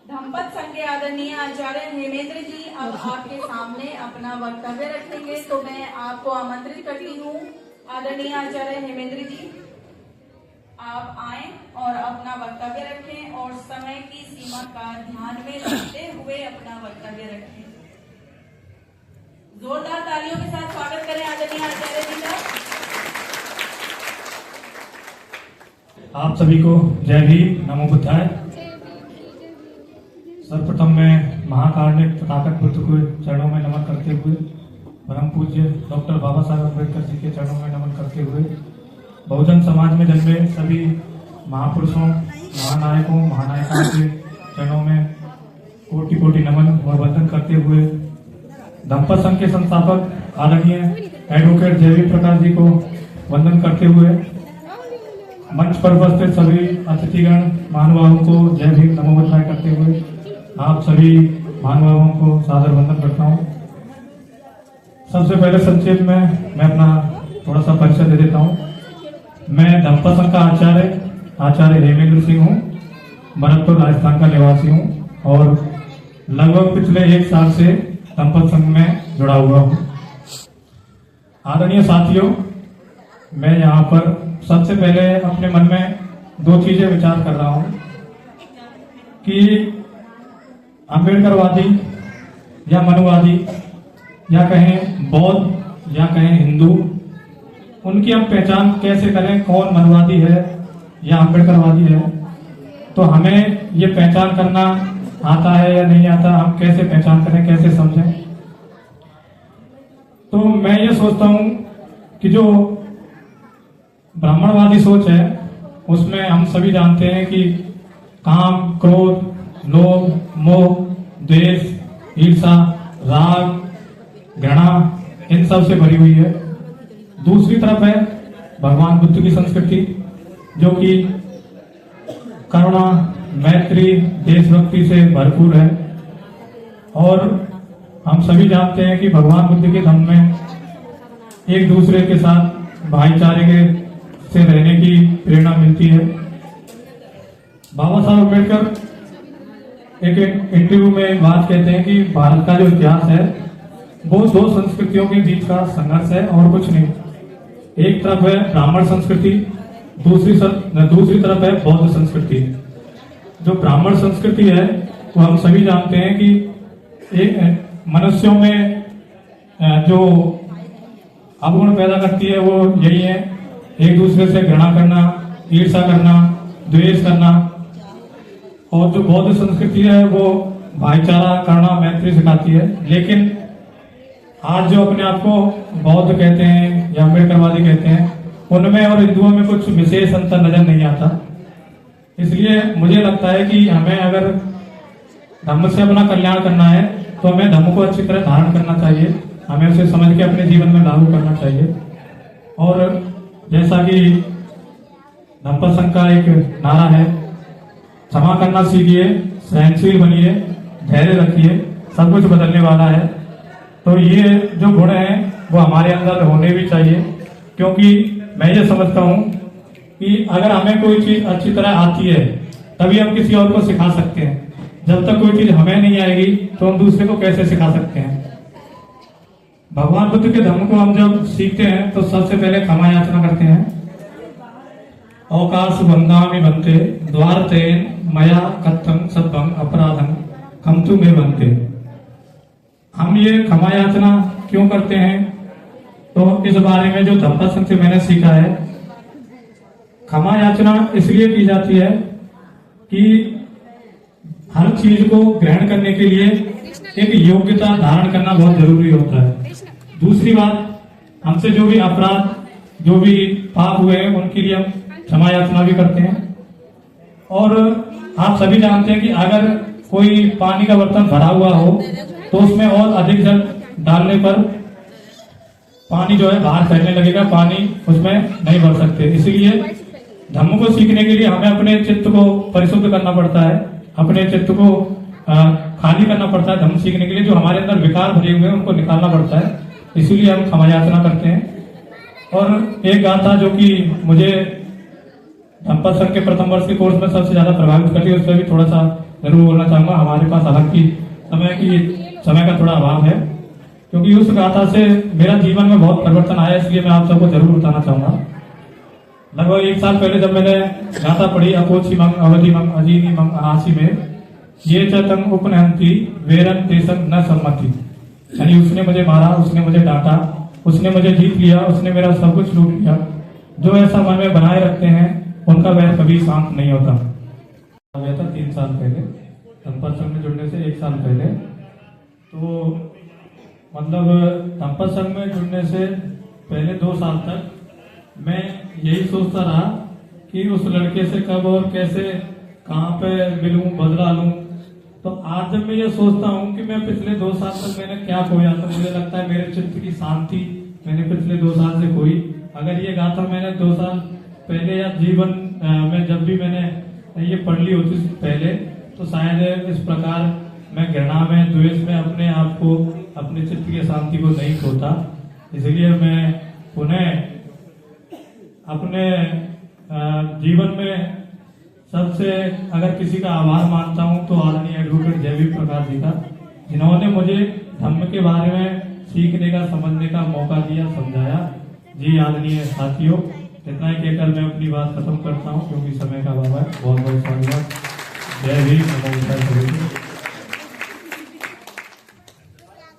धम्पत संघ के आदरणीय आचार्य हेमेंद्र जी अब आपके सामने अपना वक्तव्य रखेंगे, तो मैं आपको आमंत्रित करती हूँ आदरणीय आचार्य हेमेंद्र जी, आप आए और अपना वक्तव्य रखें और समय की सीमा का ध्यान में रखते हुए अपना वक्तव्य रखें। जोरदार तालियों के साथ स्वागत करें आदरणीय आचार्य जी का। आप सभी को जय भीम, नमो बुद्धाय। सर्वप्रथम मैं महाकारुणिक तथागत बुद्ध को चरणों में नमन करते हुए, परम पूज्य डॉक्टर बाबा साहब अम्बेडकर जी के चरणों में नमन करते हुए, बहुजन समाज में जन्मे सभी महापुरुषों, महानायकों, महानायिकाओं के चरणों में कोटि कोटि नमन और वंदन करते हुए, धम्पत संघ के संस्थापक आदरणीय एडवोकेट जयवीर प्रकाश जी को वंदन करते हुए, मंच पर उपस्थित सभी अतिथिगण महानुभावों को जय भीम, नमो बुद्धाय करते हुए आप सभी महानुभावों को सादर वंदन करता हूँ। सबसे पहले संक्षेप में मैं अपना थोड़ा सा परिचय दे देता हूँ। मैं धम्पत संघ का आचार्य हेमेंद्र सिंह हूँ, भरतपुर राजस्थान का निवासी हूँ और लगभग पिछले 1 साल से धम्पत संघ में जुड़ा हुआ हूँ। आदरणीय साथियों, मैं यहाँ पर सबसे पहले अपने मन में 2 चीजें विचार कर रहा हूँ कि अम्बेडकरवादी या मनुवादी या कहें बौद्ध या कहें हिंदू, उनकी हम पहचान कैसे करें, कौन मनुवादी है या अम्बेडकरवादी है। तो हमें ये पहचान करना आता है या नहीं आता, हम कैसे पहचान करें, कैसे समझें। तो मैं ये सोचता हूँ कि जो ब्राह्मणवादी सोच है उसमें हम सभी जानते हैं कि काम, क्रोध, लोभ, मोह, द्वेष, ईर्षा, राग, घृणा इन सब से भरी हुई है। दूसरी तरफ है भगवान बुद्ध की संस्कृति, जो कि करुणा, मैत्री, देशभक्ति से भरपूर है। और हम सभी जानते हैं कि भगवान बुद्ध के धम्म में एक दूसरे के साथ भाईचारे के से रहने की प्रेरणा मिलती है। बाबा साहब अम्बेडकर एक इंटरव्यू में बात कहते हैं कि भारत का जो इतिहास है वो 2 संस्कृतियों के बीच का संघर्ष है और कुछ नहीं। एक तरफ है ब्राह्मण संस्कृति, दूसरी तरफ है बौद्ध संस्कृति। जो ब्राह्मण संस्कृति है वो हम सभी जानते हैं कि एक मनुष्यों में जो अवगुण पैदा करती है वो यही है, एक दूसरे से घृणा करना, ईर्ष्या करना, द्वेष करना। और जो बौद्ध संस्कृति है वो भाईचारा, करुणा, मैत्री सिखाती है। लेकिन आज जो अपने आप को बौद्ध कहते हैं या अम्बेडकरवादी कहते हैं, उनमें और हिंदुओं में कुछ विशेष अंतर नजर नहीं आता। इसलिए मुझे लगता है कि हमें अगर धम्म से अपना कल्याण करना है तो हमें धम्म को अच्छी तरह धारण करना चाहिए, हमें उसे समझ के अपने जीवन में लागू करना चाहिए। और जैसा कि धम्पत संघ का एक नारा है, क्षमा करना सीखिए, सहनशील बनिए, धैर्य रखिए, सब कुछ बदलने वाला है। तो ये जो गुण हैं वो हमारे अंदर होने भी चाहिए, क्योंकि मैं ये समझता हूँ कि अगर हमें कोई चीज अच्छी तरह आती है तभी हम किसी और को सिखा सकते हैं। जब तक कोई चीज हमें नहीं आएगी तो हम दूसरे को कैसे सिखा सकते हैं। भगवान बुद्ध के धर्म को हम जब सीखते हैं तो सबसे पहले क्षमा याचना करते हैं। अवकाश बंदामि बनते द्वारतेन मया कथम सत्वम अपराधम खमतु में बनते। हम ये क्षमा याचना क्यों करते हैं, तो इस बारे में जो धम्पत संघ से मैंने सीखा है, क्षमा याचना इसलिए की जाती है कि हर चीज को ग्रहण करने के लिए एक योग्यता धारण करना बहुत जरूरी होता है। दूसरी बात, हमसे जो भी अपराध, जो भी पाप हुए हैं उनके लिए हम क्षमा याचना भी करते हैं। और आप सभी जानते हैं कि अगर कोई पानी का बर्तन भरा हुआ हो तो उसमें और अधिक जल डालने पर पानी जो है बाहर फैलने लगेगा, पानी उसमें नहीं भर सकते। इसीलिए धम्म को सीखने के लिए हमें अपने चित्त को परिशुद्ध करना पड़ता है, अपने चित्त को खाली करना पड़ता है। धम्म सीखने के लिए जो हमारे अंदर विकार भरे हुए हैं उनको निकालना पड़ता है, इसीलिए हम क्षमा याचना करते हैं। और एक गाथा जो कि मुझे धम्पत संघ के प्रथम वर्ष के कोर्स में सबसे ज्यादा प्रभावित करती है, उस पर भी थोड़ा सा जरूर बोलना चाहूंगा। हमारे पास हालांकि समय का थोड़ा अभाव है, क्योंकि उस गाथा से मेरा जीवन में बहुत परिवर्तन आया, इसलिए मैं आप सबको जरूर बताना चाहूंगा। लगभग 1 साल पहले जब मैंने गाथा पढ़ी अकोची मंग अवधि मंग अजीनी मंग आसी में, ये चतंग उपनहंती वेरन तेसंग न सम्मति, यानी उसने मुझे मारा, उसने मुझे डांटा, उसने मुझे जीत लिया, उसने मेरा सब कुछ लूट लिया। जो ऐसा मन में बनाए रखते हैं उनका वैर कभी शांत नहीं होता। गया था 3 साल पहले धम्पत संघ में जुड़ने से 1 साल पहले, तो मतलब धम्पत संघ में जुड़ने से पहले 2 साल तक मैं यही सोचता रहा कि उस लड़के से कब और कैसे कहाँ पे मिलूं, बदला लूं। तो आज जब मैं ये सोचता हूँ कि मैं पिछले 2 साल तक मैंने क्या खोया, तो मुझे लगता है मेरे चित्त की शांति मैंने पिछले 2 साल से खोई। अगर ये गाथा मैंने 2 साल पहले या जीवन में जब भी मैंने ये पढ़ ली होती पहले, तो शायद इस प्रकार मैं घृणा में, द्वेष में अपने आप को, अपने चित्त की शांति को नहीं खोता। इसलिए मैं पुनः अपने जीवन में सबसे अगर किसी का आभार मानता हूं तो आदरणीय एडवोकेट जयवीर प्रकाश जी का, जिन्होंने मुझे धम्म के बारे में सीखने का, समझने का मौका दिया, समझाया। जी आदरणीय साथियों, इतना ही कहकर मैं अपनी बात खत्म करता हूं, क्योंकि समय का अभाव है। बहुत बहुत धन्यवाद। जय भीम।